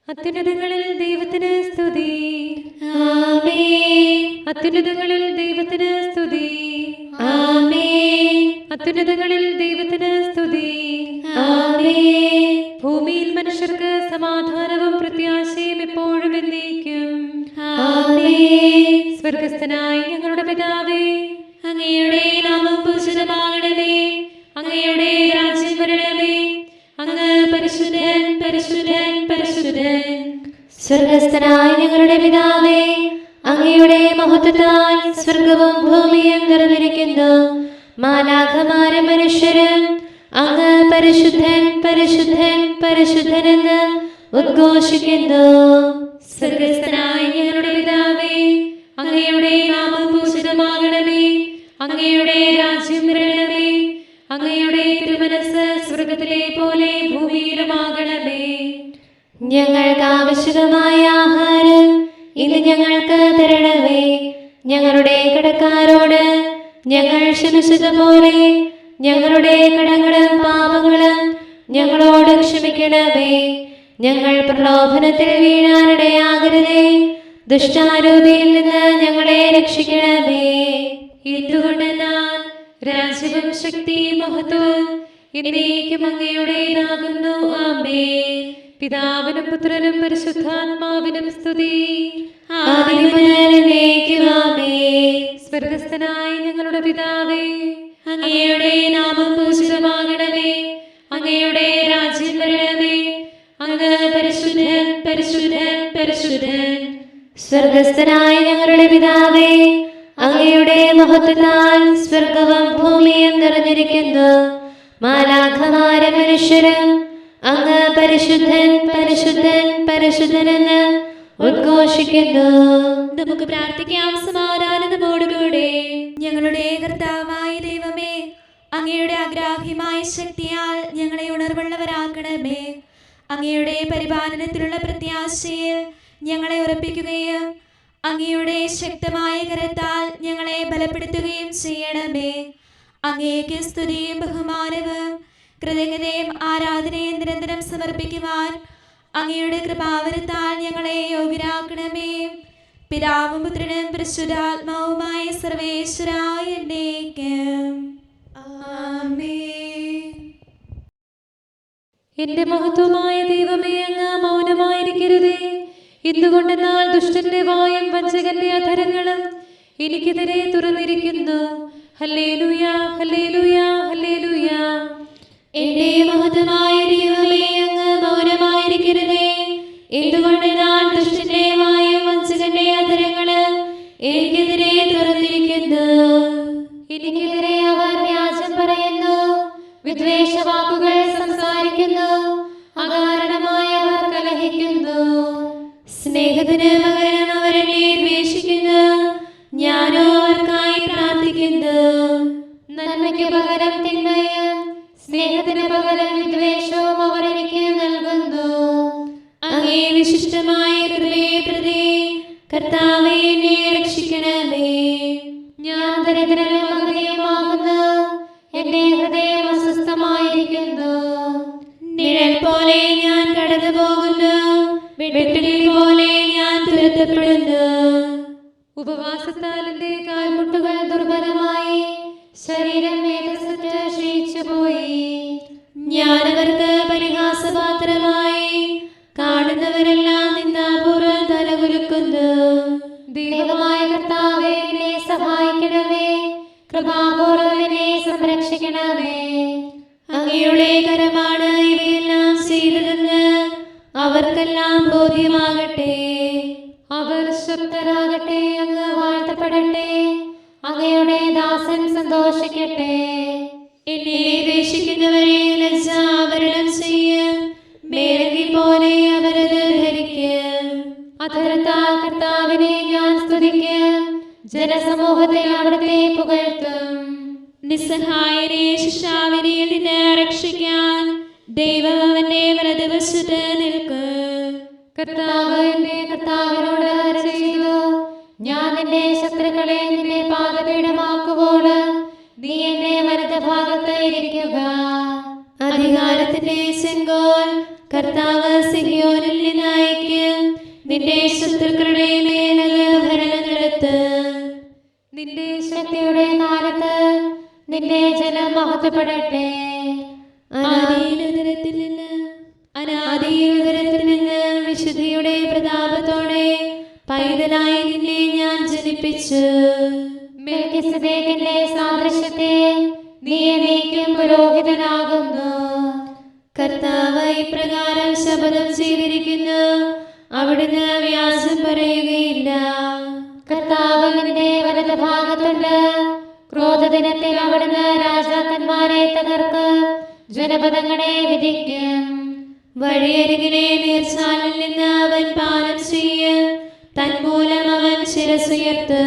അത്യുന്നതങ്ങളിൽ ദൈവത്തിന് സ്തുതി. ആമേൻ. അത്യുന്നതങ്ങളിൽ ദൈവത്തിന് സ്തുതി. ആമേൻ. അത്യുന്നതങ്ങളിൽ ദൈവത്തിന് സ്തുതി. ആമേൻ. ഭൂമിയിൽ മനുഷ്യർക്ക് സമാധാനവും പ്രത്യാശയും എപ്പോഴും എന്നേക്കും. ആമേൻ. സ്വർഗസ്ഥനായ ഞങ്ങളുടെ പിതാവേ, അങ്ങയുടെ നാമം പൂജിതമാകണമേ. അങ്ങയുടെ രാജ്യം വരണമേ. അങ്ങ് പരിശുദ്ധൻ, പരിശുദ്ധൻ, പരിശുദ്ധൻ. സ്വർഗസ്ഥനായ ഞങ്ങളുടെ പിതാവേ, അങ്ങയുടെ മഹത്വത്താൽ സ്വർഗവും ഭൂമിയും നിറഞ്ഞിരിക്കുന്നു. മാലാഖമാരും മനുഷ്യരും അങ്ങ് പരിശുദ്ധൻ, പരിശുദ്ധൻ, പരിശുദ്ധനെന്ന് ഉദ്ഘോഷിക്കുന്നു. സ്വർഗസ്ഥനായ ഞങ്ങളുടെ പിതാവേ, അങ്ങയുടെ നാമം പൂജിതമാകണമേ. അങ്ങയുടെ രാജ്യം വരണമേ. അങ്ങയുടെ തിരുമനസ്സ് സ്വർഗത്തിലെ പോലെ ഭൂമിയിലുമാകണമേ. ഞങ്ങൾക്ക് ആവശ്യമായ ആഹാരം ഇന്ന് ഞങ്ങൾക്ക് തരണമേ. ഞങ്ങളുടെ കടക്കാരോട് ഞങ്ങൾ ക്ഷമിച്ചതുപോലെ ഞങ്ങളുടെ കടങ്ങളും പാപങ്ങളും ഞങ്ങളോട് ക്ഷമിക്കണമേ. ഞങ്ങൾ പ്രലോഭനത്തിൽ വീഴാനിടയാകരുതേ. ദുഷ്ടാരൂപിയിൽ നിന്ന് ഞങ്ങളെ രക്ഷിക്കണമേ. എന്തുകൊണ്ടെന്നാൽ രാജ്യവും ശക്തിയും മഹത്വവും എന്നേക്കും അങ്ങയുടേതാകുന്നു. ആമേൻ. പിതാവിനും പുത്രനും പരിശുദ്ധാത്മാവിനും സ്തുതി. ആദിയും മുതൽ എന്നേക്കും ആമേൻ. സ്വർഗസ്ഥനായ ഞങ്ങളുടെ പിതാവേ, അങ്ങയുടെ നാമം പൂജിതമാകണമേ. അങ്ങയുടെ രാജ്യം വരണമേ. അങ്ങ് പരിശുദ്ധൻ, പരിശുദ്ധൻ, പരിശുദ്ധൻ. സ്വർഗസ്ഥനായ ഞങ്ങളുടെ പിതാവേ, അങ്ങയുടെ മഹത്വത്താൽ സ്വർഗവും ഭൂമിയും നിറഞ്ഞിരിക്കുന്നു. മാലാഖമാരും മനുഷ്യരും അങ്ങ് പരിശുദ്ധൻ, പരിശുദ്ധൻ, പരിശുദ്ധനെന്ന് ഉദ്ഘോഷിക്കുന്നു. നമുക്ക് പ്രാർത്ഥിക്കാം സമാധാനത്തോടുകൂടെ. ഞങ്ങളുടെ കർത്താവായ ദൈവമേ, അങ്ങയുടെ അഗ്രാഹ്യമായ ശക്തിയാൽ ഞങ്ങളെ ഉണർവുള്ളവരാക്കണമേ. അങ്ങയുടെ പരിപാലനത്തിലുള്ള പ്രത്യാശയിൽ ഞങ്ങളെ ഉറപ്പിക്കുകയും അങ്ങയുടെ ശക്തമായ കരത്താൽ ഞങ്ങളെ ബലപ്പെടുത്തുകയും ചെയ്യണമേ. അങ്ങേക്ക് സ്തുതിയും ബഹുമാനവും കൃതജ്ഞതയും ആരാധനയും നിരന്തരം സമർപ്പിക്കുവാൻ അങ്ങയുടെ കൃപാവരത്താൽ ഞങ്ങളെ യോഗ്യരാക്കണമേ. പിതാവും പുത്രനും പരിശുദ്ധാത്മാവുമായ സർവേശ്വരായ എന്നേക്കും ആമേൻ. എന്റെ മഹത്വമായ ദൈവമേ, അങ്ങ് മൗനമായിരിക്കരുതേ. എന്തുകൊണ്ടെന്നാൽ ദുഷ്ടന്റെ വായും വഞ്ചകന്റെ അധരങ്ങളും എനിക്കെതിരെ തുറന്നിരിക്കുന്നു. Hallelujah, hallelujah, hallelujah. എന്റെ മഹത്വമായ ദൈവമേ, അങ്ങ് മൗനമായിരിക്കരുതേ. എന്തുകൊണ്ടെന്നാൽ ദുഷ്ടന്റെ വായും വഞ്ചകന്റെ അധരങ്ങള് എനിക്കെതിരെ തുറന്നിരിക്കുന്നു. എനിക്കെതിരെ അവർ വ്യാജം പറയുന്നു, വിദ്വേഷവാക്കുകൾ സംസാരിക്കുന്നു, അകാരണമായി അവർ കലഹിക്കുന്നു. സ്നേഹത്തിന് പകരം അവരെന്നെ ദ്വേഷിക്കുന്നു, ഞാനോ അവർക്കായി പ്രാർത്ഥിക്കുന്നു. നന്മയ്ക്ക് പകരം തിന്മയും സ്നേഹത്തിന് പകരം വിദ്വേഷവും അവർ എനിക്ക് നൽകുന്നു. അങ്ങേ വിശിഷ്ടമായ കൃപയെ പ്രതി കർത്താവേ, എന്നെ രക്ഷിക്കണമേ. ഞാൻ ദരിദ്രനും അഗതിയുമാകുന്നു, എന്റെ ഹൃദയം അസ്വസ്ഥമായിരിക്കുന്നു. നിഴൽ പോലെ ഞാൻ കടന്നു പോകുന്നു, വെട്ടുകിളി പോലെ ഞാൻ തുരത്തപ്പെടുന്നു. ഉപവാസത്താൽ എന്റെ കാൽമുട്ടുകൾ ദുർബലമായി, ശരീരം മേധസ്സറ്റ് ക്ഷയിച്ചുപോയി. ഞാനവർക്ക് പരിഹാസപാത്രമായി, കാണുന്നവരെല്ലാം നിന്ദാപൂർവ്വം തലകുലുക്കുന്നു. ദൈവമായ കർത്താവേ, എന്നെ സഹായിക്കണമേ. കൃപാപൂർവ്വം എന്നെ സംരക്ഷിക്കണമേ. അങ്ങയുടെ കരമാണ് ഇവയെല്ലാം ചെയ്തതെന്ന് അവർക്കെല്ലാം ബോധ്യമാകട്ടെ. അവർ ശക്തരാകട്ടെ, അങ്ങ് വാഴ്ത്തപ്പെടട്ടെ. അങ്ങയുടെ ദാസൻ സന്തോഷിക്കട്ടെ. എന്നെ ദ്വേഷിക്കുന്നവരെ ലജ്ജാവരണം ചെയ്യും, മേലങ്കി പോലെ അവരത് ധരിക്കും. അധരത്താൽ കർത്താവിനെ ഞാൻ സ്തുതിക്കും, ജനസമൂഹത്തിൽ അവിടുത്തെ പുകഴ്ത്തും. നിസ്സഹായരെ ശിക്ഷാവിധിയിൽ നിന്ന് രക്ഷിക്കാൻ ദൈവം അവന്റെ വലതുവശത്ത് നിൽക്കും. കർത്താവ് എന്റെ കർത്താവിനോട് അരുളി ചെയ്തു, ഞാൻ നിന്റെ ശത്രുക്കളെ നിന്റെ പാദപീഠമാക്കുവോളം നീ എന്റെ വലതുഭാഗത്ത് ഇരിക്കുക. അധികാരത്തിന്റെ ചെങ്കോൽ കർത്താവ് സിഹിയോനിൽ നിന്നായി നിന്റെ ശത്രുക്കളുടെ മേലത് ഭരണം നടത്ത്. നിന്റെ ശക്തിയുടെ കാലത്ത് നിന്റെ ജനം മഹത്വപ്പെടട്ടെ. അനാദിയിൽ ഉദരത്തിൽ നിന്ന് വിശുദ്ധിയുടെ പ്രതാപത്തോടെ പൈതലായി നിന്നെ ഞാൻ ജനിപ്പിച്ചു. മെൽക്കിസദേക്കിന്റെ സാദൃശ്യത്തെ നീ എന്നേക്കും പുരോഹിതനാകുന്നു. കർത്താവ് ഇപ്രകാരം ശപഥം ചെയ്തിരിക്കുന്നു, അവിടുന്ന് വ്യാജം പറയുകയില്ല. കർത്താവ് നിന്റെ വലത് ഭാഗത്തുണ്ട്. ക്രോധദിനത്തിൽ അവിടുന്ന് രാജാക്കന്മാരെ തകർക്ക്, ജനപദങ്ങളെ വിധിക്കും. വഴിയരികിലെ നീർച്ചാലിൽ നിന്ന് അവൻ പാനം ചെയ്യും, തന്മൂലം അവൻ ശിരസുയർത്ത്.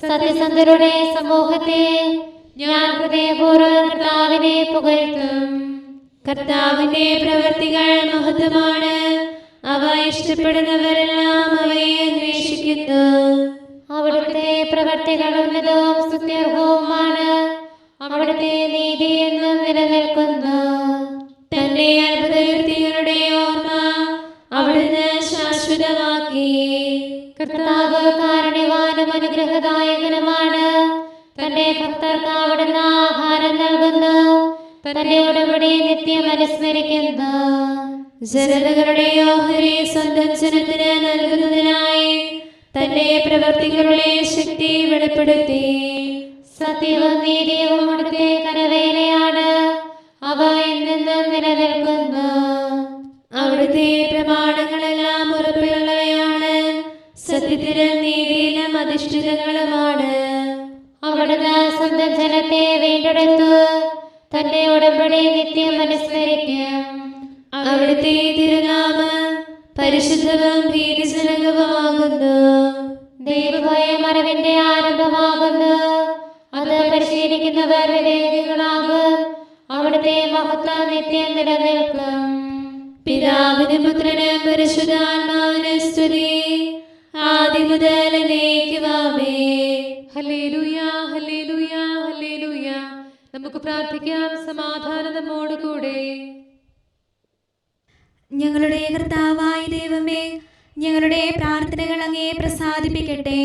സത്യസന്ധരുടെ സമൂഹത്തെ ഞാൻ ഹൃദയപൂർവ്വം കർത്താവിനെ പുകഴ്ത്തും. കർത്താവിന്റെ പ്രവൃത്തികൾ മഹത്വമാണ്, അവ ഇഷ്ടപ്പെടുന്നവരെല്ലാം അവയെ അന്വേഷിക്കുന്നു. അവിടുത്തെ പ്രവൃത്തികൾ ഉന്നതവും സ്തുത്യർഹവുമാണ്, അവിടുത്തെ നീതി എന്നും നിലനിൽക്കുന്നു. തന്റെ അത്ഭുതകൃത്യങ്ങളുടെ ഓർമ്മ അവിടുന്ന് ശാശ്വതമാക്കി. കർത്താവ് കാരുണ്യവാനും അനുഗ്രഹദായകനുമാണ്. തന്റെ ഭക്തർക്ക് അവിടുന്ന് ആഹാരം നൽകുന്നു, തന്റെ ഉടമ്പടി നിത്യം അനുസ്മരിക്കുന്നു. ജനതകളുടെ ഓഹരി സ്വന്തം ജനത്തിന് നൽകുന്നതിനായി തന്റെ പ്രവർത്തികളുടെ ശക്തി വെളിപ്പെടുത്തി. സത്യവും നീതിയും അവിടുത്തെ കരവേലയാണ്, അവ എന്നെന്നും നിലനിൽക്കുന്നു. അവിടുത്തെ പ്രമാണങ്ങളെല്ലാം ഉറപ്പുള്ളവയാണ്, സത്യത്തിലും നീതിയിലും അധിഷ്ഠിതങ്ങളുമാണ്. അവിടുന്ന് സ്വന്തം ജനത്തെ വീണ്ടെടുത്തു, തന്റെ ഉടമ്പടി നിത്യം അനുസ്മരിക്കും. അവിടുത്തെ തിരുനാമം പരിശുദ്ധവും ഭീതിജനകവുമാകുന്നു. ദൈവഭയം അറിവിന്റെ ആരംഭമാകുന്നു, അത് പരിശീലിക്കുന്നവർ വിവേകികളാകും. അവിടുത്തെ മഹത്വം നിത്യം നിലനിൽക്കും. പിതാവിനും പുത്രനും പരിശുദ്ധാത്മാവിനും സ്തുതി, ആദി മുതൽ എന്നേക്കും ആമേൻ. Hallelujah, hallelujah, hallelujah. നമുക്ക് പ്രാർത്ഥിക്കാം. സമാധാനം നമ്മോട് കൂടെ. ഞങ്ങളുടെ കർത്താവായ ദൈവമേ, ഞങ്ങളുടെ പ്രാർത്ഥനകൾ അങ്ങയെ പ്രസാദിപ്പിക്കട്ടെ.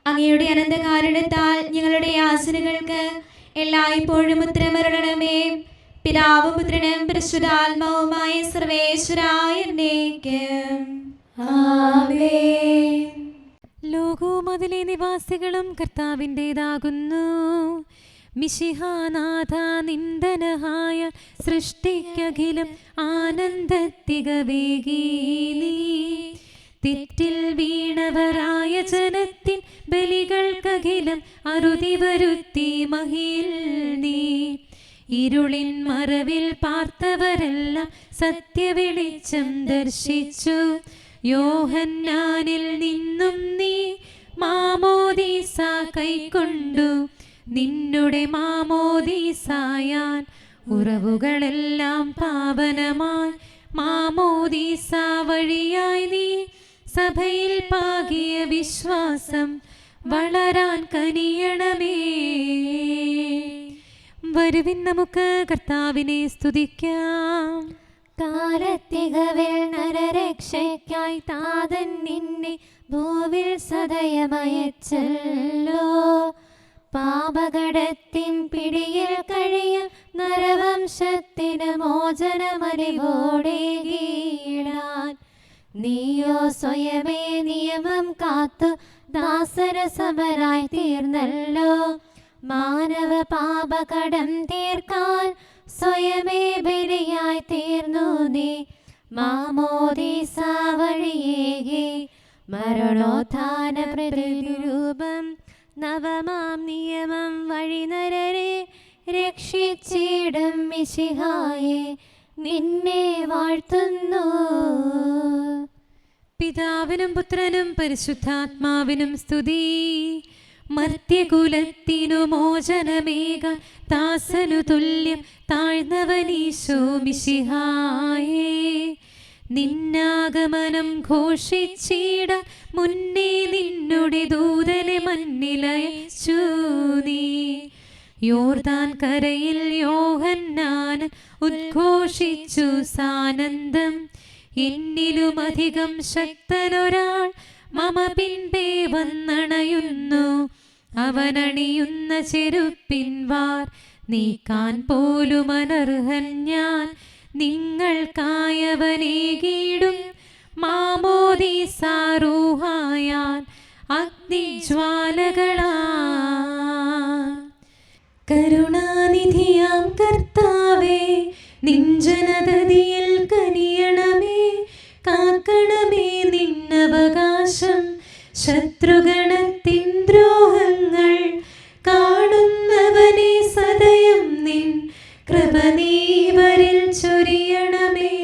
അങ്ങയുടെ അനന്തകാരുണ്യത്താൽ ഞങ്ങളുടെ യാചനകൾക്ക് എല്ലായ്പ്പോഴും ഉത്തരമരുളണമേ. പിതാവും പുത്രനും പരിശുദ്ധാത്മാവുമായ സർവേശ്വരായ എന്നേക്കും ആമേൻ. ലോകവും അതിലെ നിവാസികളും കർത്താവിൻ്റെതാകുന്നു. മിശിഹാനാഥ നിന്ദനഹായ സൃഷ്ടിക്കഖിലം ആനന്ദത്തികവേഗീലി. തെറ്റിൽ വീണവരായ ജനത്തിൻ ബലികൾക്കഖിലം അറുതി വരുത്തി മഹിയിൽ നീ. ഇരുളിൻ മറവിൽ പാർത്തവരെല്ലാം സത്യവെളിച്ചം ദർശിച്ചു. യോഹന്നാനിൽ നിന്നും നീ മാമോദീസ കൈക്കൊണ്ടു. നിന്നുടെ മാമോദീസായാൽ ഉറവുകളെല്ലാം പാവനമായി. മാമോദീസ വഴിയായി നീ സഭയിൽ പാകിയ വിശ്വാസം വളരാൻ കനിയണമേ. വരുവിൻ നമുക്ക് കർത്താവിനെ സ്തുതിക്കാം. കാലത്തികവിൽ നരരക്ഷയ്ക്കായി താതൻ നിന്നെ ഭൂവിൽ സദയമയച്ചല്ലോ. പാപകടത്തിൻ പിടിയിൽ കഴിയും നരവംശത്തിന് മോചനമറിവോടേകീടാൻ. നീയോ സ്വയമേ നിയമം കാത്തു ദാസരസമരായി തീർന്നല്ലോ. മാനവ പാപകടം തീർക്കാൻ സ്വയമേ ബലിയായി തീർന്നു നീ. മാമോദീസ വഴിയേകി മരണോത്ഥാന പ്രതിരൂപം. നവമാം നിയമം വഴി നരരെ രക്ഷിച്ചിടും മിശിഹായെ നിന്നെ വാഴ്ത്തുന്നു. പിതാവിനും പുത്രനും പരിശുദ്ധാത്മാവിനും സ്തുതി. മർത്യകുലത്തിനു മോചനമേക ദാസനു തുല്യം താഴ്ന്നവനീശോ മിശിഹായേ. നിന്നാഗമനം ഘോഷിച്ചിട മുന്നേ നിന്നുടെ ദൂതനെ മണ്ണിലയച്ചു നീ. യോർദാൻ കരയിൽ യോഹന്നാൻ ഉദ്ഘോഷിച്ചു സാനന്ദം. എന്നിലുമധികം ശക്തനൊരാൾ മമ പിൻപേ വന്നണയുന്നു. അവനണിയുന്ന ചെരുപ്പിൻവാർ നീക്കാൻ പോലും അനർഹൻ ഞാൻ. നിങ്ങൾക്കായവനേകീടും മാമോദീസാറൂഹായാൽ അഗ്നിജ്വാലകളാ. കരുണാനിധിയാം കർത്താവേ, നിൻ ജനതതിയിൽ കനിയണമേ. കാക്കണമേ നിന്നവകാശം, ശത്രുഗണത്തിൻ ദ്രോഹങ്ങൾ കാണുന്നവനെ സദയം നിൻ കൃപ നീവരിൽ ചൊരിയണമേ.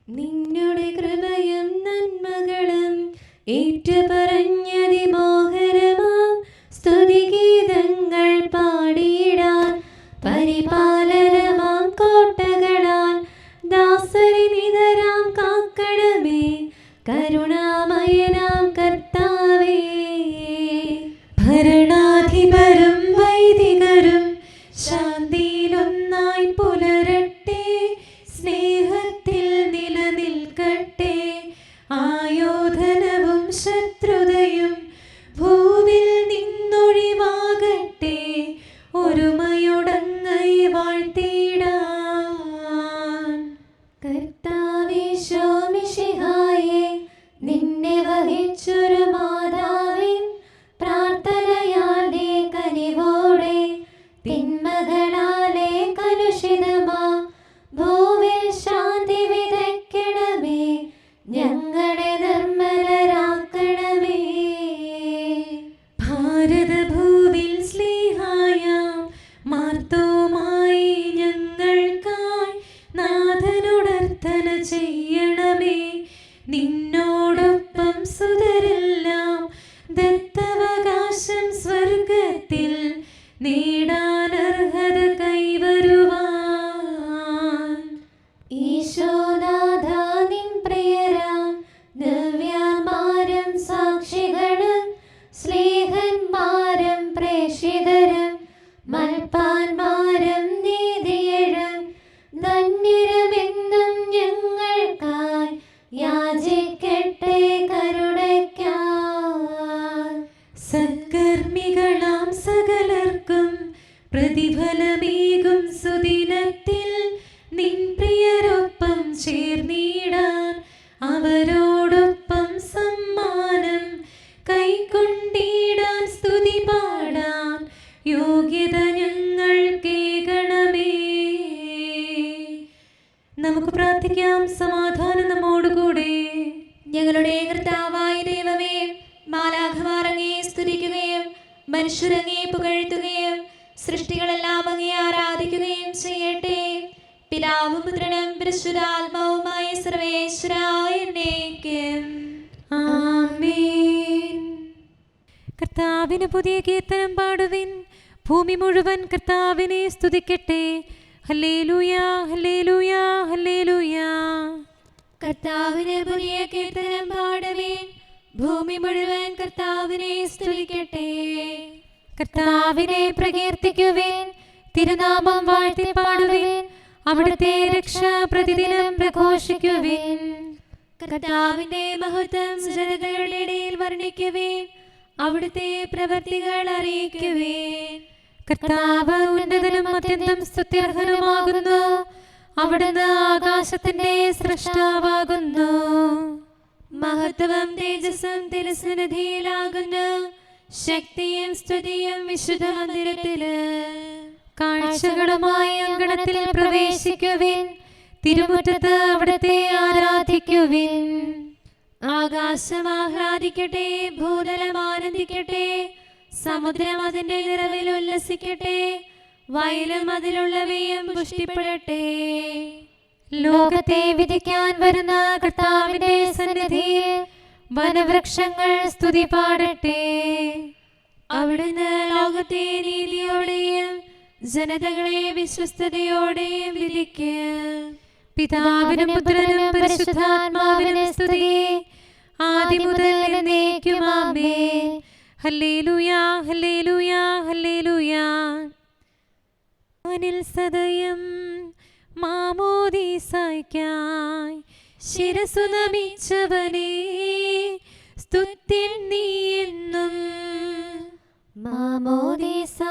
നിന്നുടെ കൃപയും നന്മകളും ഏറ്റുപറഞ്ഞതിമോഹരമാം സ്തുതിഗീതങ്ങൾ പാടിയിടാൻ പരിപാലനമാം കോട്ടകളാൽ ദാസരി നിതരാം കാക്കണമേ. കരുണാമയനാം കർത്താവേ, ഭരണാധിപരും വൈദികരും ശാന്തിയിലൊന്നായി പുലരട്ടെ. സ്നേഹത്തിൽ നിലനിൽക്കട്ടെ. ആയോധനവും ശത്രുതയും ഭൂവിൽ നിന്നൊഴിവാകട്ടെ. ഒരുമയുടങ്ങൈ വാഴ്ത്തിടാൻ. കർത്താവേ ശോമിശിഹായേ, നിന്നെ വഹിച്ചൊരു മാതാവിൻ പ്രാർത്ഥനയാലെ കനിവോടെ തിന്മകളാലെ കലുഷിതമാ ഭൂവിൽ ശാന്തി വിതയ്ക്കണമേ. ഞങ്ങളെ നിർമ്മലരാക്കണമേ. ഭാരതഭൂവിൽ സ്ലീഹായാം മാർത്തോമായി ഞങ്ങൾക്കായി നാഥനോടർത്ഥന ചെയ്യണമേ. നിന്നോടൊപ്പം സുതരെല്ലാം ദത്തവകാശം സ്വർഗത്തിൽ നേടാനർഹത കൈവരുവാൻ. ഈശോനാഥ നിൻ പ്രിയരാം ദിവ്യന്മാരും സാക്ഷികളും സ്നേഹന്മാരും പ്രേക്ഷിതരും മൽപ്പാന്മാരും നീതിയഴും ധന്യരുമെന്നും ഞങ്ങൾക്കായി യാചിക്കട്ടെ കരുണയ്ക്കായി. സത്കർമ്മികളാം സകലർക്കും പ്രതിഫലമേകും സുദിനത്തിൽ നിൻ പ്രിയരൊപ്പം ചേർന്നിടാൻ അവരോടൊപ്പം സമ്മാനം കൈക്കൊണ്ടിടാൻ സ്തുതി പാടാൻ യോഗ്യത ഞങ്ങൾ കേൾക്കണമേ. നമുക്ക് പ്രാർത്ഥിക്കാം. സമാധാനം നമ്മോടുകൂടെ. ഞങ്ങളുടെ കർത്താവായ ദൈവമേ, മാലാഖമാർ അങ്ങയെ സ്തുതിക്കുകയും മനുഷ്യരങ്ങേ പുകഴ്ത്തുകയും സൃഷ്ടികളെല്ലാം അങ്ങയെ ആരാധിക്കുകയും ചെയ്യട്ടെ. പിതാവും പുത്രനും പരിശുദ്ധാത്മാവുമായ സർവേശ്വരായ എന്നേക്കും ആമേൻ. കർത്താവിന് പുതിയ കീർത്തനം പാടുവിൻ. ഭൂമി മുഴുവൻ കർത്താവിനെ സ്തുതിക്കട്ടെ. ഹല്ലേലൂയാ ഹല്ലേലൂയാ ഹല്ലേലൂയാ. കർത്താവിന് പുതിയ കീർത്തനം പാടുവിൻ. ഭൂമി മുഴുവൻ കർത്താവിനെ സ്തുതിക്കട്ടെ. കർത്താവിനെ പ്രകീർത്തിക്കുവിൻ. തിരുനാമം വാഴ്ത്തി പാടുവിൻ. അവിടുത്തെ രക്ഷ പ്രതിദിനം പ്രഘോഷിക്കുവിൻ. കർത്താവിന്റെ മഹത്വം ജനതകളുടെ ഇടയിൽ വർണ്ണിക്കുവിൻ. അവിടുത്തെ പ്രവൃത്തികൾ അറിയിക്കുവിൻ. കർത്താവ് ഉന്നതനും അത്യന്തം സ്തുത്യർഹനുമാകുന്നു. അവിടുന്ന് ആകാശത്തിന്റെ സൃഷ്ടാവാകുന്നു. മഹത്വവും തേജസ്സും തിരുസന്നിധിയിലാകുന്നു. ശക്തിയും സ്തുതിയും വിശുദ്ധ മന്ദിരത്തില്. കാഴ്ചകളുമായി അങ്കണത്തിൽ പ്രവേശിക്കുവിൻ. തിരുമുറ്റത്ത് അവിടുത്തെ ആരാധിക്കുവിൻ. ആകാശം ആഹ്ലാദിക്കട്ടെ, ഭൂതലം ആനന്ദിക്കട്ടെ, സമുദ്രം അതിന്റെ നിറവിൽ ഉല്ലസിക്കട്ടെ, വയലും അതിലുള്ളവയും പുഷ്ടിപ്പെടട്ടെ. ലോകത്തെ വിധിക്കാൻ വരുന്ന കർത്താവിന്റെ സന്നിധിയിൽ വനവൃക്ഷങ്ങൾ സ്തുതി പാടട്ടെ. അവിടുന്ന് ലോകത്തെ നീതിയോടെയും ജനതകളെ വിശ്വസ്തയോടെയും വിധിക്കും. പിതാവിനും പുത്രനും പരിശുദ്ധാത്മാവിനും സ്തുതി, ആദിമുതൽ എന്നേക്കും ആമേൻ. ഹല്ലേലൂയാ ഹല്ലേലൂയാ ഹല്ലേലൂയാ. വാനിൽ സദയം മാമോദീസായ്ക്കായി ശിരസു നമിച്ചവനേ, സ്തുത്യൻ നീ എന്നും. മാമോദീസായാൽ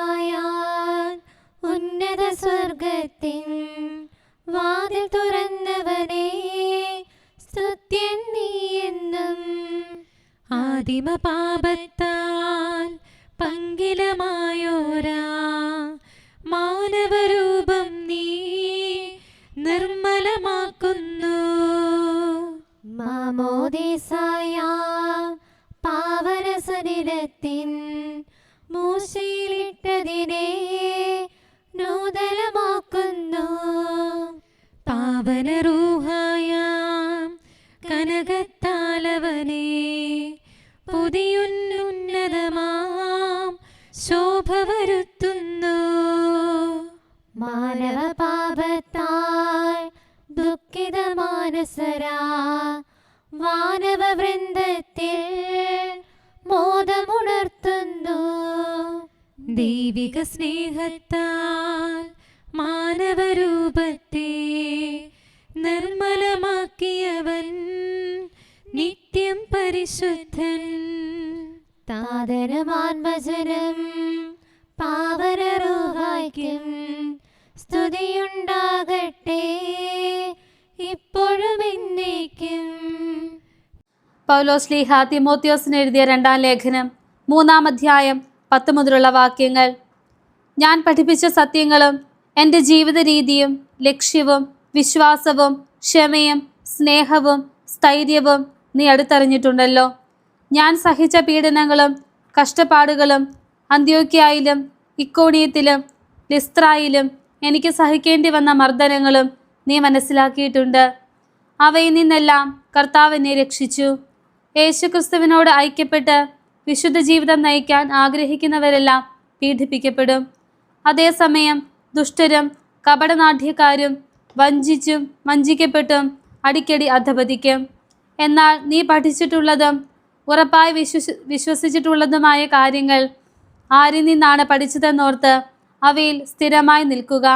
ഉന്നത സ്വർഗത്തിൻ വാതിൽ തുറന്നവനേ, സ്തുത്യൻ നീ എന്നും. ആദിമ പാപത്താൽ പങ്കിലമായോരാ മാനവരൂപം നീ നിർമ്മലമാക്കുന്നു. മാമോദീസായാൽ പാവന ശരീരത്തിൻ മൂശയിലിട്ടതിനെ നൂതനമാക്കുന്നു. പാവന റൂഹായാം കനകത്താലവനെ പുതിയുന്നതമാം ശോഭ വരുത്തുന്നു. മാനവ പാപത്താൽ ദുഃഖിത മാനസരാ വാനവ വൃന്ദത്തിൽ മോദമുണർത്തുന്നു. ദൈവിക സ്നേഹത്താൽ മാനവരൂപത്തെ നിർമ്മലമാക്കിയവൻ നിത്യം പരിശുദ്ധൻ. താതനമാൻവചനം പാവന റൂഹായ്ക്കും സ്തുതിയുണ്ടാകട്ടെ, ഇപ്പോഴും എന്നേക്കും. പൗലോസ് ലീഹ തിമോത്തിയോസിന് എഴുതിയ 2-ാം ലേഖനം 3-ാം അധ്യായം 10 മുതലുള്ള വാക്യങ്ങൾ. ഞാൻ പഠിപ്പിച്ച സത്യങ്ങളും എൻ്റെ ജീവിത രീതിയും ലക്ഷ്യവും വിശ്വാസവും ക്ഷമയും സ്നേഹവും സ്ഥൈര്യവും നീ അടുത്തറിഞ്ഞിട്ടുണ്ടല്ലോ. ഞാൻ സഹിച്ച പീഡനങ്ങളും കഷ്ടപ്പാടുകളും അന്ത്യോക്യയിലും ഇക്കോണിയത്തിലും ലിസ്ത്രായിലും എനിക്ക് സഹിക്കേണ്ടി വന്ന മർദ്ദനങ്ങളും നീ മനസ്സിലാക്കിയിട്ടുണ്ട്. അവയിൽ നിന്നെല്ലാം കർത്താവ് എന്നെ രക്ഷിച്ചു. യേശുക്രിസ്തുവിനോട് ഐക്യപ്പെട്ട് വിശുദ്ധ ജീവിതം നയിക്കാൻ ആഗ്രഹിക്കുന്നവരെല്ലാം പീഡിപ്പിക്കപ്പെടും. അതേസമയം ദുഷ്ടരും കപടനാട്യക്കാരും വഞ്ചിച്ചും വഞ്ചിക്കപ്പെട്ടും അടിക്കടി അധപതിക്കും. എന്നാൽ നീ പഠിച്ചിട്ടുള്ളതും ഉറപ്പായി വിശ്വസിച്ചിട്ടുള്ളതുമായ കാര്യങ്ങൾ ആരിൽ നിന്നാണ് പഠിച്ചതെന്നോർത്ത് അവയിൽ സ്ഥിരമായി നിൽക്കുക.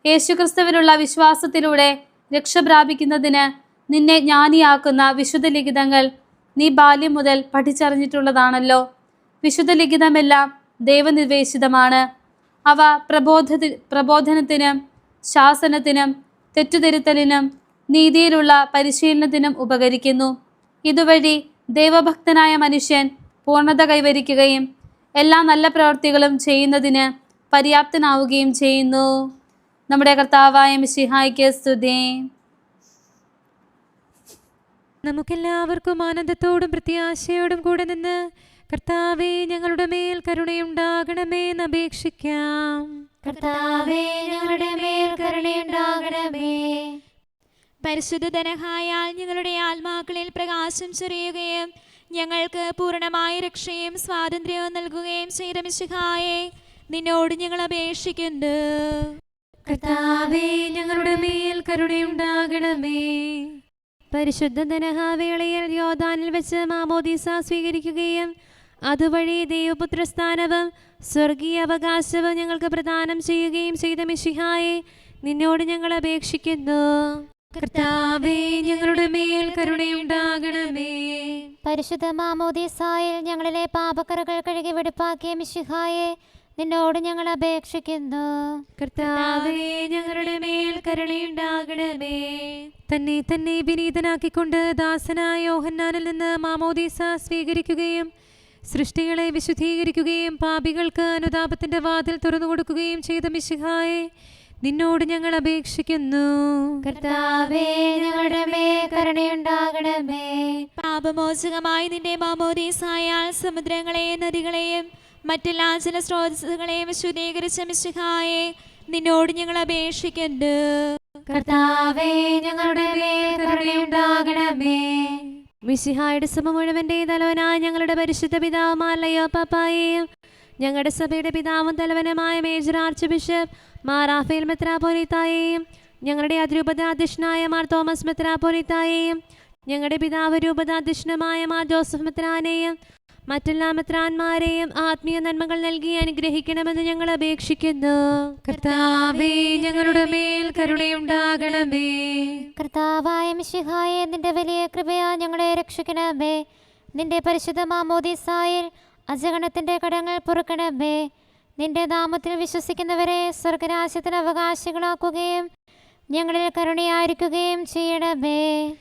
യേശുക്രിസ്തുവിനുള്ള വിശ്വാസത്തിലൂടെ രക്ഷ പ്രാപിക്കുന്നതിന് നിന്നെ ജ്ഞാനിയാക്കുന്ന വിശുദ്ധ ലിഖിതങ്ങൾ നീ ബാല്യം മുതൽ പഠിച്ചറിഞ്ഞിട്ടുള്ളതാണല്ലോ. വിശുദ്ധ ലിഖിതമെല്ലാം ദൈവനിർദ്ദേശിതമാണ്. അവ പ്രബോധനത്തിനും ശാസനത്തിനും തെറ്റുതിരുത്തലിനും നീതിയിലുള്ള പരിശീലനത്തിനും ഉപകരിക്കുന്നു. ഇതുവഴി ദൈവഭക്തനായ മനുഷ്യൻ പൂർണ്ണത കൈവരിക്കുകയും എല്ലാ നല്ല പ്രവൃത്തികളും ചെയ്യുന്നതിന് പര്യാപ്തനാവുകയും ചെയ്യുന്നു. നമ്മുടെ കർത്താവായ മിശിഹായ്ക്ക് സ്തുതി. നമുക്കെല്ലാവർക്കും ആനന്ദത്തോടും പ്രത്യാശയോടും കൂടെ നിന്ന് കർത്താവേ ഞങ്ങളുടെ മേൽ കരുണയുണ്ടാകണമേ എന്ന് അപേക്ഷിക്കാം. കർത്താവേ ഞങ്ങളുടെ മേൽ കരുണയുണ്ടാകണമേ. പരിശുദ്ധ ധനഹായാൽ ഞങ്ങളുടെ ആത്മാക്കളിൽ പ്രകാശം ചൊരിയുകയും ഞങ്ങൾക്ക് പൂർണ്ണമായ രക്ഷയും സ്വാതന്ത്ര്യവും നൽകുകയും ചെയ്ത മിശിഹായെ നിന്നോട് ഞങ്ങൾ അപേക്ഷിക്കുന്നു. കർത്താവേ ഞങ്ങളുടെ മേൽ കരുണയുണ്ടാകണമേ. പരിശുദ്ധ ധനഹാവേളയിൽ യോർദാനിൽ വെച്ച് മാമോദീസ സ്വീകരിക്കുകയും അതുവഴി ദൈവപുത്രസ്ഥാനവും സ്വർഗീയ അവകാശവും ഞങ്ങൾക്ക് പ്രദാനം ചെയ്യുകയും ചെയ്ത മിശിഹായെ നിന്നോട് ഞങ്ങൾ അപേക്ഷിക്കുന്നു. കർത്താവേ ഞങ്ങളുടെ മേൽ കരുണയുണ്ടാകണമേ. പരിശുദ്ധ മാമോദീസായിൽ ഞങ്ങളിലെ പാപക്കറകൾ കഴുകി വെടിപ്പാക്കിയ മിശിഹായെ നിന്നോട് ഞങ്ങൾ അപേക്ഷിക്കുന്നു. കർത്താവേ ഞങ്ങളുടെ മേൽ കരുണയുണ്ടാകണമേ. തന്നെ തന്നെ വിനീതനാക്കിക്കൊണ്ട് ദാസനായ യോഹന്നാനിൽ നിന്ന് മാമോദീസ സ്വീകരിക്കുകയും സൃഷ്ടികളെ വിശുദ്ധീകരിക്കുകയും പാപികൾക്ക് അനുതാപത്തിന്റെ വാതിൽ തുറന്നു കൊടുക്കുകയും ചെയ്ത മിശിഹായെ നിന്നോട് ഞങ്ങൾ അപേക്ഷിക്കുന്നു. കർത്താവേ ഞങ്ങളുടെ മേൽ കരുണയുണ്ടാകണമേ. പാപമോചകമായി നിന്റെ മാമോദീസായാൽ സമുദ്രങ്ങളെയും നദികളെയും മറ്റെല്ലാ ജലസ്രോതസ്സുകളെയും വിശുദ്ധീകരിച്ച മിശിഹായെ നിന്നോട് ഞങ്ങൾ അപേക്ഷിക്കുന്നു. കർത്താവേ ഞങ്ങളുടെ മേൽ കരുണയുണ്ടാകണമേ. മിശിഹായുടെ സഭ മുഴുവന്റെ തലവനായ ഞങ്ങളുടെ പരിശുദ്ധ പിതാവുമായ ലയോ പാപ്പായെയും ഞങ്ങളുടെ സഭയുടെ പിതാവും തലവനുമായ major archbishop Mar Raphael മെത്രാപ്പോലീത്തായെയും ഞങ്ങളുടെ അതിരൂപതാധ്യക്ഷനായ മാർ തോമസ് മെത്രാപ്പോലീത്തായെയും ഞങ്ങളുടെ പിതാവ് രൂപതാധ്യക്ഷനുമായ മാർ ജോസഫ് മെത്രാനെയും മറ്റെല്ലാ മെത്രാന്മാരെയും ആത്മീയ നന്മകൾ നൽകി അനുഗ്രഹിക്കണമെന്ന് ഞങ്ങൾ അപേക്ഷിക്കുന്നു. കർത്താവേ, ഞങ്ങളുടെ മേൽ കരുണയുണ്ടാകണമേ. കർത്താവായ മിശിഹായെ, നിന്റെ വലിയ കൃപയാ ഞങ്ങളെ രക്ഷിക്കണമേ. നിന്റെ പരിശുദ്ധ മാമോദീസായിൽ അജഗണത്തിന്റെ കടങ്ങൾ പൊറുക്കണമേ. നിന്റെ നാമത്തിൽ വിശ്വസിക്കുന്നവരെ സ്വർഗരാജ്യത്തിന് അവകാശികളാക്കുകയും ഞങ്ങളിൽ കരുണയായിരിക്കുകയും ചെയ്യണമേ.